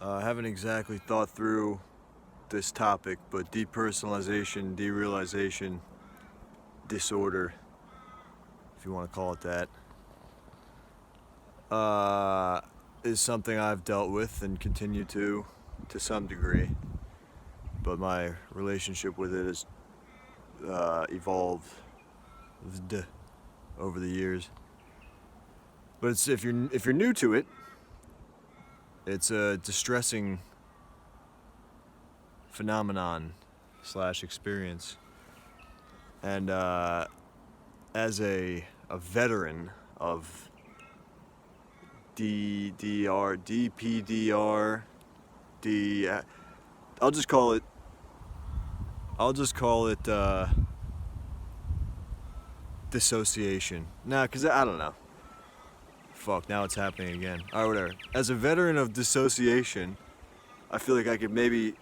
I haven't exactly thought through this topic, but depersonalization-derealization disorder, if you want to call it that, is something I've dealt with and continue to some degree. But my relationship with it has evolved over the years. But it's if you're new to it, it's a distressing phenomenon / experience. And as a veteran of dpdr, I'll just call it dissociation. Nah, cause I don't know. Fuck, now it's happening again. Alright, whatever. As a veteran of dissociation, I feel like I could maybe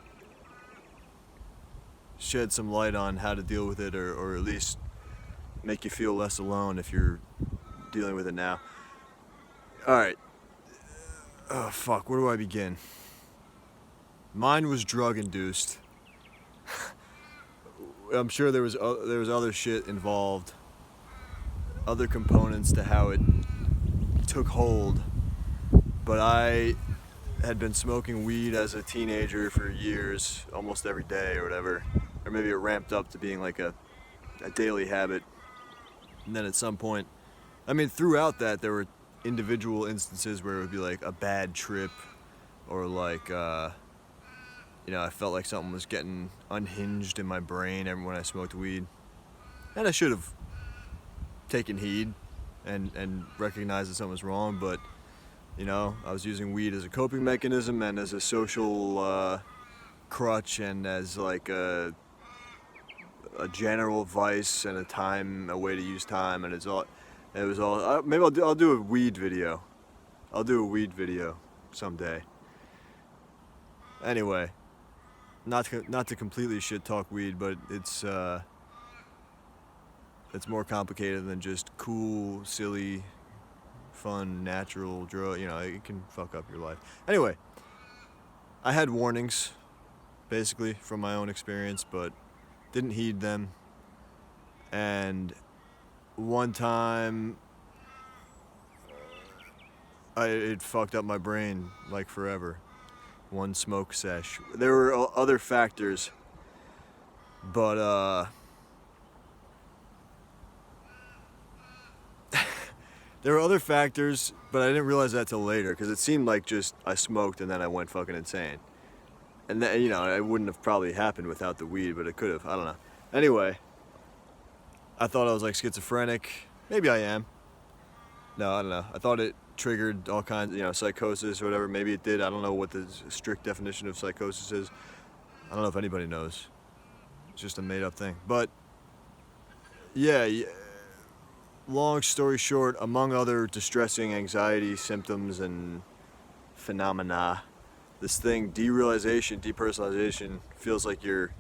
shed some light on how to deal with it, or at least make you feel less alone if you're dealing with it now. Alright. Oh, fuck, where do I begin? Mine was drug-induced. I'm sure there was other shit involved, other components to how it took hold, but I had been smoking weed as a teenager for years, almost every day or whatever, or maybe it ramped up to being like a daily habit. And then at some point, I mean, throughout that, there were individual instances where it would be like a bad trip, or like I felt like something was getting unhinged in my brain when I smoked weed, and I should have taken heed and recognized that something was wrong. But I was using weed as a coping mechanism and as a social crutch, and as like a general vice and a way to use time. And it was all maybe I'll do a weed video. I'll do a weed video someday. Anyway, not to completely shit talk weed, but it's more complicated than just cool, silly, fun, natural drug. It can fuck up your life. Anyway, I had warnings, basically, from my own experience, but didn't heed them. And one time, it fucked up my brain like forever. One smoke sesh. There were other factors, but there were other factors, but I didn't realize that till later, because it seemed like just I smoked and then I went fucking insane. And then, it wouldn't have probably happened without the weed, but it could have. I don't know. Anyway, I thought I was like schizophrenic. Maybe I am. No, I don't know. I thought it triggered all kinds of, psychosis or whatever. Maybe it did. I don't know what the strict definition of psychosis is. I don't know if anybody knows. It's just a made-up thing. But, yeah, long story short, among other distressing anxiety symptoms and phenomena, this thing, depersonalization, feels like you're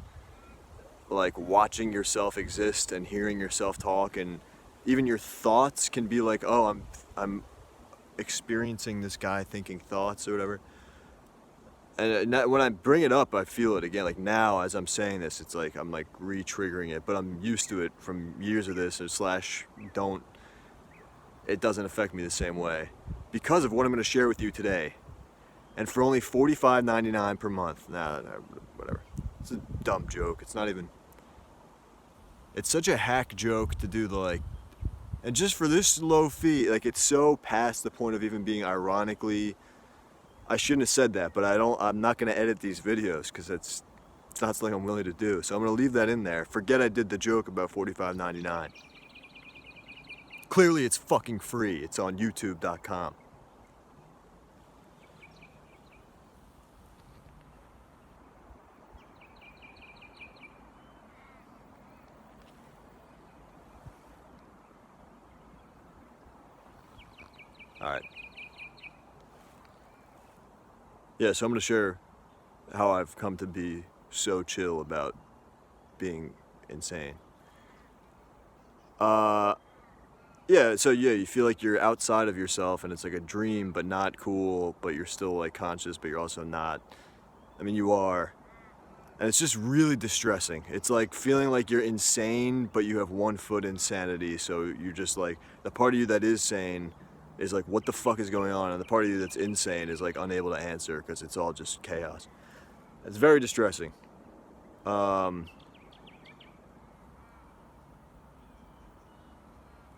like watching yourself exist and hearing yourself talk, and even your thoughts can be like, oh, I'm experiencing this guy thinking thoughts or whatever. And when I bring it up, I feel it again. Like now, as I'm saying this, it's like I'm like re-triggering it, but I'm used to it from years of this. It doesn't affect me the same way because of what I'm going to share with you today. And for only $45.99 per month. Nah, whatever. It's a dumb joke. It's not even. It's such a hack joke to do and just for this low fee, like it's so past the point of even being ironically. I shouldn't have said that, but I'm not going to edit these videos because it's not something I'm willing to do. So I'm going to leave that in there. Forget I did the joke about $45.99. Clearly it's fucking free. It's on youtube.com. Alright. Yeah, so I'm going to share how I've come to be so chill about being insane. Yeah, so yeah, you feel like you're outside of yourself and it's like a dream, but not cool, but you're still like conscious, but you're also not. I mean, you are. And it's just really distressing. It's like feeling like you're insane, but you have 1 foot in sanity. So you're just like, the part of you that is sane is like, what the fuck is going on? And the part of you that's insane is like unable to answer because it's all just chaos. It's very distressing.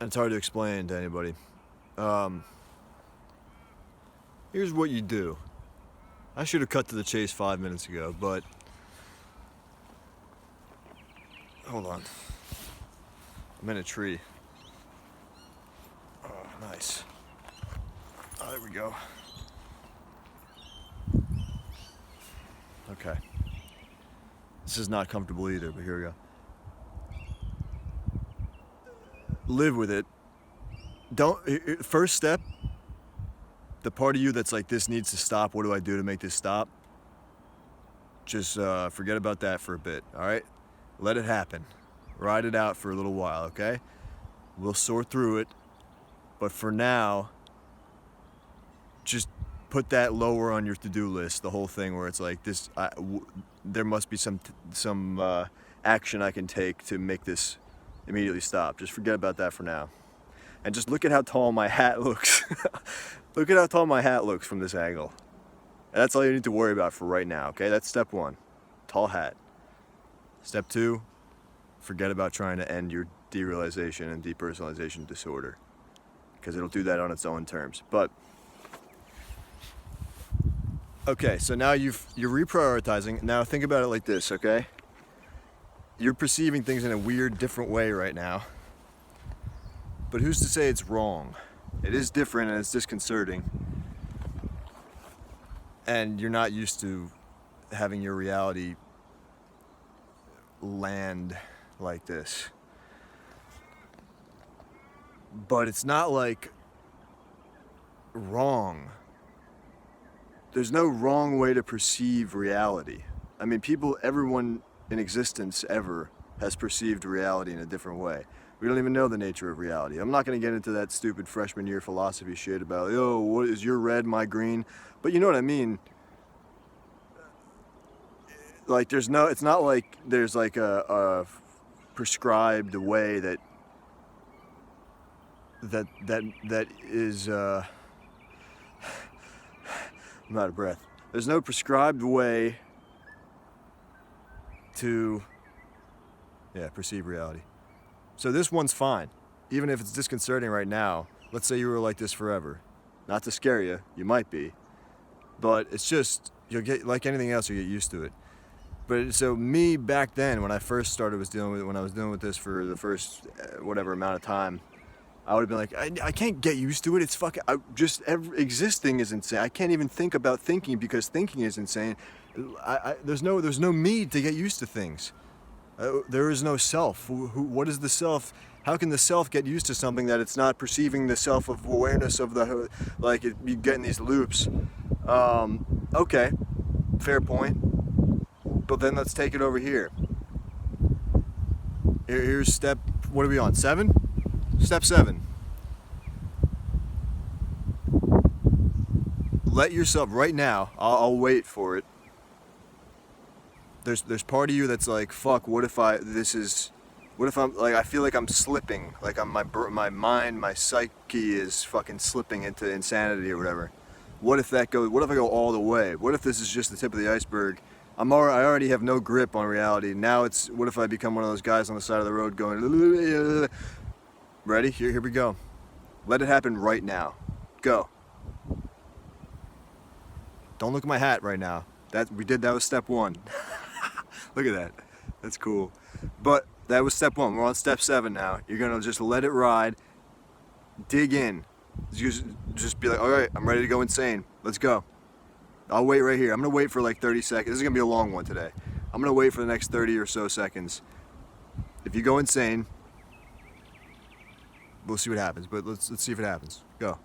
And it's hard to explain to anybody. Here's what you do. I should have cut to the chase 5 minutes ago, but hold on. I'm in a tree. Oh, nice. Oh, there we go. Okay. This is not comfortable either, but here we go. Live with it. First step, the part of you that's like, this needs to stop. What do I do to make this stop? Just forget about that for a bit, all right? Let it happen. Ride it out for a little while, okay? We'll sort through it. But for now, just put that lower on your to-do list, the whole thing where it's like, there must be some action I can take to make this immediately stop. Just forget about that for now. And just look at how tall my hat looks. Look at how tall my hat looks from this angle. And that's all you need to worry about for right now, okay? That's step 1, tall hat. Step 2, forget about trying to end your derealization and depersonalization disorder, because it'll do that on its own terms. But okay, so now you're reprioritizing. Now think about it like this, okay? You're perceiving things in a weird, different way right now. But who's to say it's wrong? It is different and it's disconcerting. And you're not used to having your reality land like this. But it's not like wrong. There's no wrong way to perceive reality. I mean, everyone in existence ever has perceived reality in a different way. We don't even know the nature of reality. I'm not going to get into that stupid freshman year philosophy shit about, what is your red, my green? But you know what I mean? Like, it's not like there's like a prescribed way that is, I'm out of breath. There's no prescribed way to, perceive reality. So this one's fine. Even if it's disconcerting right now, let's say you were like this forever. Not to scare you, you might be. But it's just, you'll get, like anything else, you get used to it. But so me back then, when I first started when I was dealing with this for the first whatever amount of time, I would have been like, I can't get used to it. It's fucking, existing is insane. I can't even think about thinking because thinking is insane. There's no me to get used to things. There is no self. What is the self? How can the self get used to something that it's not perceiving the self of awareness of the, like you get in these loops. Okay, fair point. But then let's take it over here. Here's step, what are we on, 7? Step 7. Let yourself, right now, I'll wait for it. There's part of you that's like, fuck, what if I'm like, I feel like I'm slipping, like my mind, my psyche is fucking slipping into insanity or whatever. What if I go all the way? What if this is just the tip of the iceberg? I already have no grip on reality. Now what if I become one of those guys on the side of the road going, ready? Here we go. Let it happen right now. Go. Don't look at my hat right now. That was step 1. Look at that. That's cool. But that was step 1. We're on step 7 now. You're gonna just let it ride. Dig in. Just be like, all right, I'm ready to go insane. Let's go. I'll wait right here. I'm gonna wait for like 30 seconds. This is gonna be a long one today. I'm gonna wait for the next 30 or so seconds. If you go insane, we'll see what happens. But let's see if it happens. Go.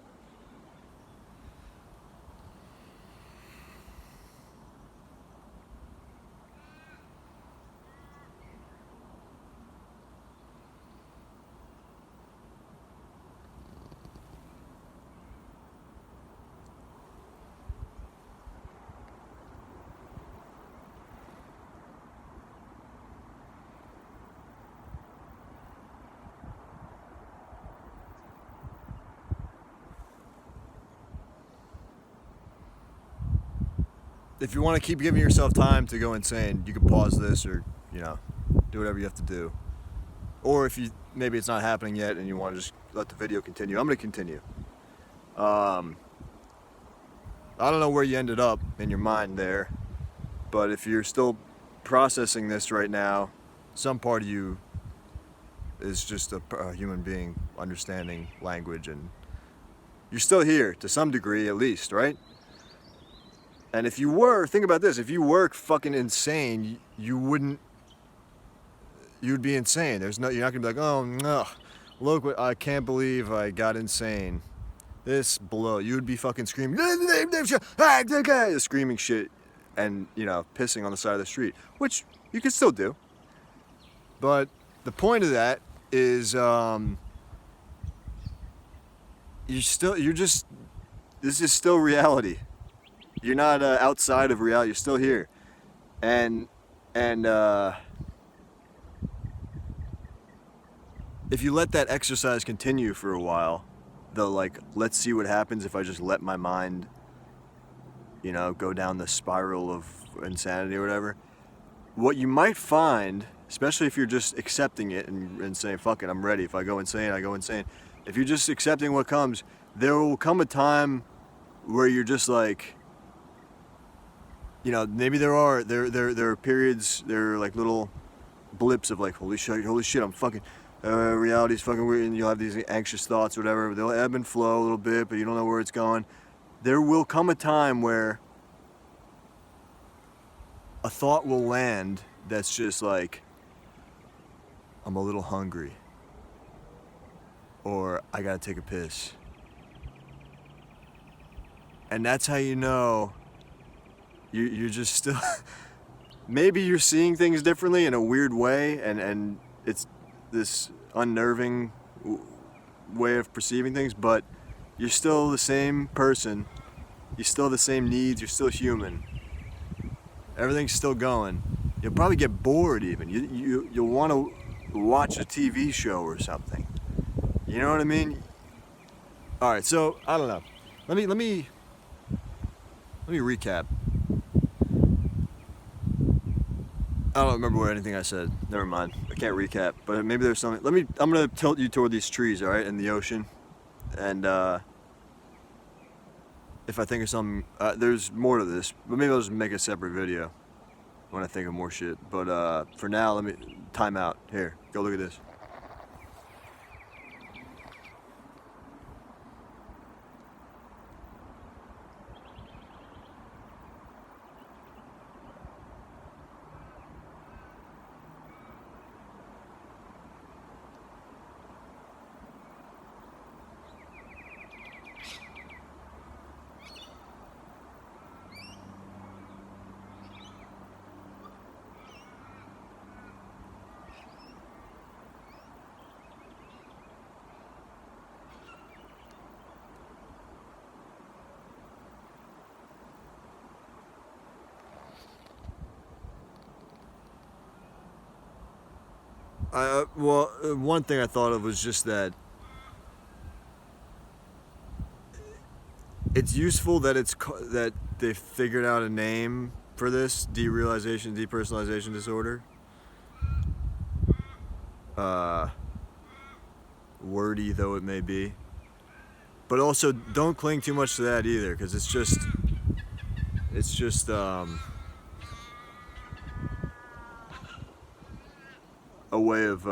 if you want to keep giving yourself time to go insane, you can pause this or, you know, do whatever you have to do. Or if you, maybe it's not happening yet and you want to just let the video continue, I'm going to continue. I don't know where you ended up in your mind there, but if you're still processing this right now, some part of you is just a human being understanding language, and you're still here to some degree at least, right? And if you were, think about this, if you were fucking insane, you'd be insane. You're not gonna be like, oh no, look, I can't believe I got insane. This below, you would be fucking screaming, screaming shit, and, you know, pissing on the side of the street, which you can still do. But the point of that is, this is still reality. You're not outside of reality. You're still here, and if you let that exercise continue for a while, let's see what happens if I just let my mind, you know, go down the spiral of insanity or whatever. What you might find, especially if you're just accepting it and saying, fuck it, I'm ready. If I go insane, I go insane. If you're just accepting what comes, there will come a time where you're just like, you know, maybe there are periods, there are like little blips of like, holy shit, I'm fucking, reality's fucking weird, and you'll have these anxious thoughts or whatever. They'll ebb and flow a little bit, but you don't know where it's going. There will come a time where a thought will land that's just like, I'm a little hungry, or I gotta take a piss. And that's how you know you're just still, maybe you're seeing things differently in a weird way, and it's this unnerving way of perceiving things, but you're still the same person, you still have the same needs, you're still human. Everything's still going. You'll probably get bored even. You'll want to watch a TV show or something. You know what I mean? All right, so I don't know. Let me recap. I don't remember anything I said. Never mind. I can't recap. But maybe there's something. I'm gonna tilt you toward these trees, all right, in the ocean, and if I think of something, there's more to this. But maybe I'll just make a separate video when I think of more shit. But for now, let me time out. Here, go look at this. One thing I thought of was just that it's useful that that they figured out a name for this depersonalization disorder. Wordy though it may be, but also don't cling too much to that either, because it's just a way of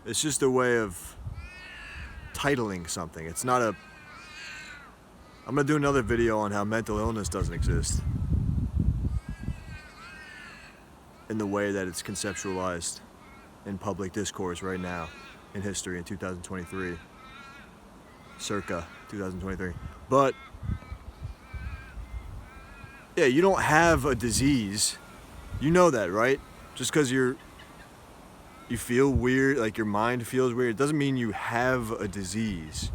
it's just a way of titling something. It's not a. I'm gonna do another video on how mental illness doesn't exist in the way that it's conceptualized in public discourse right now in history in 2023, circa 2023. But yeah, you don't have a disease. You know that, right? Just because you feel weird, like your mind feels weird, it doesn't mean you have a disease.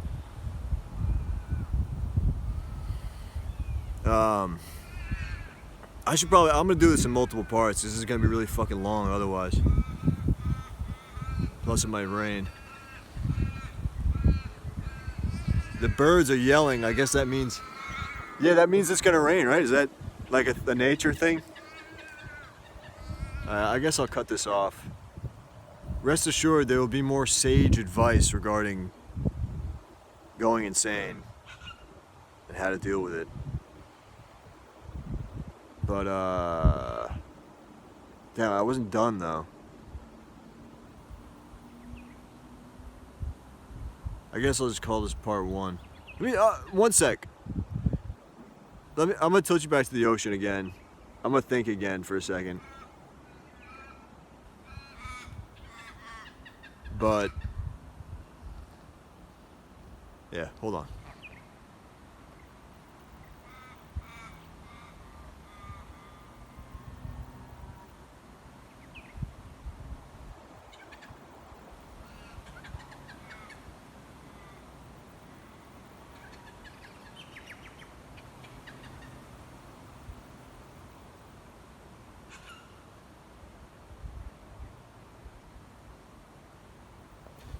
I'm gonna do this in multiple parts. This is gonna be really fucking long otherwise. Plus it might rain. The birds are yelling. I guess that means Yeah, that means it's gonna rain, right? Is that like a nature thing? I guess I'll cut this off. Rest assured, there will be more sage advice regarding going insane and how to deal with it. But, damn, I wasn't done though. I guess I'll just call this part 1. I mean, 1 sec. I'm gonna tilt you back to the ocean again. I'm gonna think again for a second. But, yeah, hold on.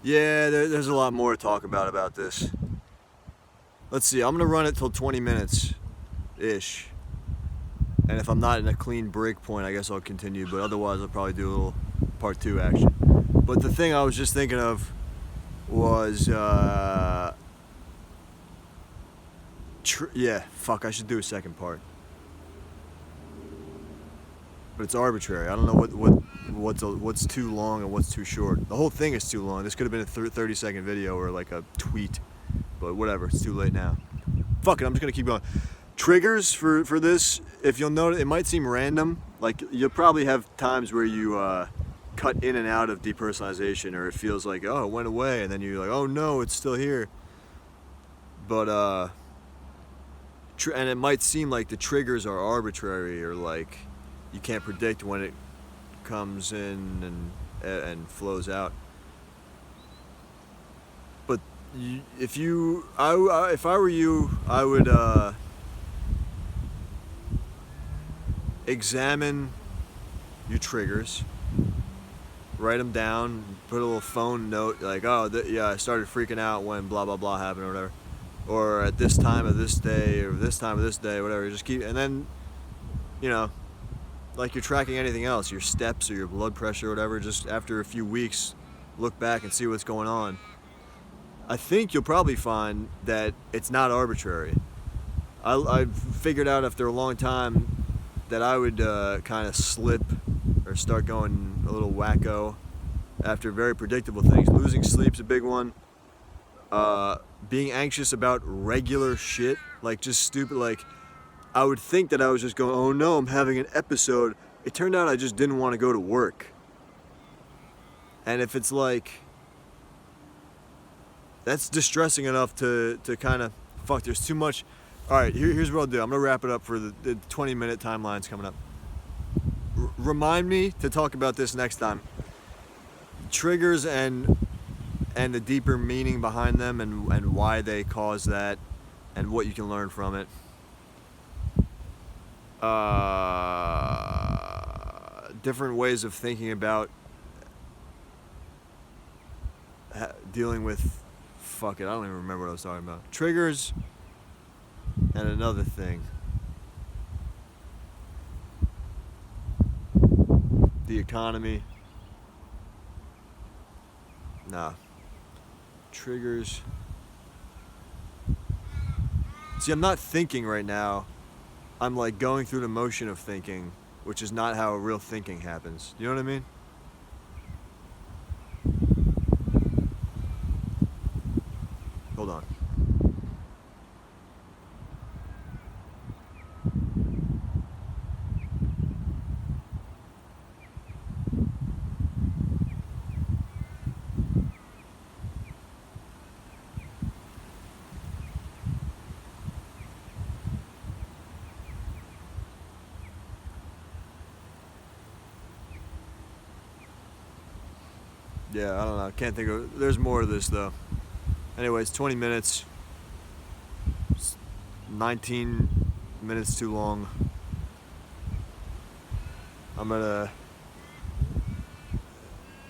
Yeah, there's a lot more to talk about this. Let's see, I'm gonna run it till 20 minutes-ish. And if I'm not in a clean break point, I guess I'll continue, but otherwise I'll probably do a little part 2 action. But the thing I was just thinking of was, yeah, fuck, I should do a second part. But it's arbitrary. I don't know what's too long and what's too short. The whole thing is too long. This could have been a 30-second video or like a tweet, but whatever. It's too late now. Fuck it. I'm just gonna keep going. Triggers for this. If you'll notice, it might seem random. Like you'll probably have times where you cut in and out of depersonalization, or it feels like oh it went away, and then you're like oh no it's still here. But and it might seem like the triggers are arbitrary or like you can't predict when it comes in and flows out. But if I were you, I would examine your triggers, write them down, put a little phone note like, oh yeah, I started freaking out when blah blah blah happened or whatever, or at this time of this day or this time of this day, whatever. Just keep, and then you know. Like you're tracking anything else, your steps or your blood pressure or whatever, just after a few weeks, look back and see what's going on. I think you'll probably find that it's not arbitrary. I've figured out after a long time that I would kind of slip or start going a little wacko after very predictable things. Losing sleep's a big one. Being anxious about regular shit, like just stupid, like I would think that I was just going, oh no, I'm having an episode. It turned out I just didn't want to go to work. And if it's like, that's distressing enough to kind of, fuck, there's too much. All right, here's what I'll do. I'm going to wrap it up for the 20-minute timelines coming up. Remind me to talk about this next time. Triggers and the deeper meaning behind them and why they cause that and what you can learn from it. Different ways of thinking about dealing with, fuck it, I don't even remember what I was talking about. Triggers and another thing. The economy. Nah. Triggers. See, I'm not thinking right now. I'm like going through the motion of thinking, which is not how real thinking happens. You know what I mean? Hold on. Yeah, I don't know. I can't think of. There's more of this though. Anyways, 20 minutes. It's 19 minutes too long. I'm gonna,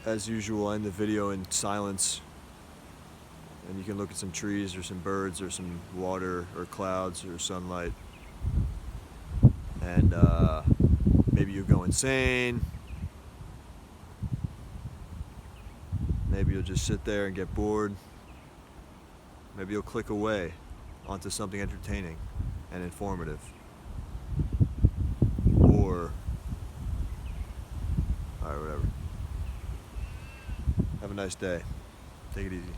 as usual, end the video in silence. and you can look at some trees or some birds or some water or clouds or sunlight, and maybe you'll go insane. Maybe you'll just sit there and get bored. Maybe you'll click away onto something entertaining and informative. Or, alright, whatever. Have a nice day. Take it easy.